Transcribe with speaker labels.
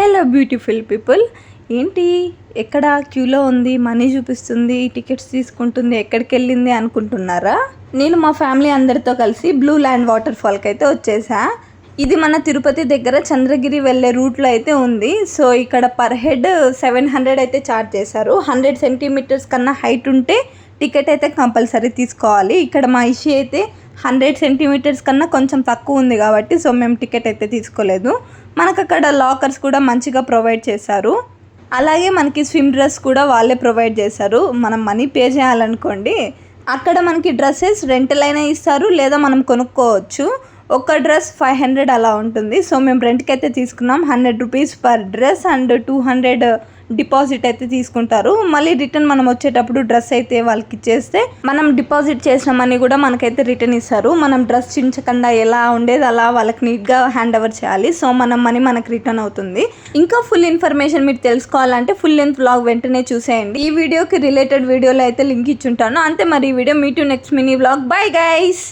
Speaker 1: Hello beautiful people, ఏంటి ఎక్కడ క్యూలో ఉంది, మనీ చూపిస్తుంది, టికెట్స్ తీసుకుంటుంది, ఎక్కడికి వెళ్ళింది అనుకుంటున్నారా? నేను మా ఫ్యామిలీ అందరితో కలిసి బ్లూ ల్యాండ్ వాటర్ ఫాల్కి అయితే వచ్చేసా. ఇది మన తిరుపతి దగ్గర చంద్రగిరి వెళ్ళే రూట్లో అయితే ఉంది. సో ఇక్కడ పర్ హెడ్ 700 అయితే ఛార్జ్ చేశారు. 100 సెంటీమీటర్స్ కన్నా హైట్ ఉంటే టికెట్ అయితే కంపల్సరీ తీసుకోవాలి. ఇక్కడ మా ఇష్యూ అయితే 100 సెంటీమీటర్స్ కన్నా కొంచెం తక్కువ ఉంది కాబట్టి సో మేము టికెట్ అయితే తీసుకోలేదు. మనకు అక్కడ లాకర్స్ కూడా మంచిగా ప్రొవైడ్ చేశారు. అలాగే మనకి స్విమ్ డ్రెస్ కూడా వాళ్ళే ప్రొవైడ్ చేశారు. మనం మనీ పే చేయాలనుకోండి, అక్కడ మనకి డ్రెస్సెస్ రెంటల్ అయినా ఇస్తారు లేదా మనం కొనుక్కోవచ్చు. ఒక డ్రెస్ 500 అలా ఉంటుంది. సో మేము రెంట్కి అయితే తీసుకున్నాం. 100 rupees per dress and 200 deposit అయితే తీసుకుంటారు. మళ్ళీ రిటర్న్ మనం వచ్చేటప్పుడు డ్రెస్ అయితే వాళ్ళకి ఇచ్చేస్తే మనం డిపాజిట్ చేసిన మనీ కూడా మనకైతే రిటర్న్ ఇస్తారు. మనం డ్రెస్ చించకుండా ఎలా ఉండేది అలా వాళ్ళకి నీట్గా హ్యాండ్ ఓవర్ చేయాలి. సో మన మనీ మనకు రిటర్న్ అవుతుంది. ఇంకా ఫుల్ ఇన్ఫర్మేషన్ మీరు తెలుసుకోవాలంటే ఫుల్ లెంత్ వ్లాగ్ వెంటనే చూసేయండి. ఈ వీడియోకి రిలేటెడ్ వీడియోలో అయితే లింక్ ఇచ్చుంటాను. అంతే, మరి ఈ video me to next mini vlog. Bye guys.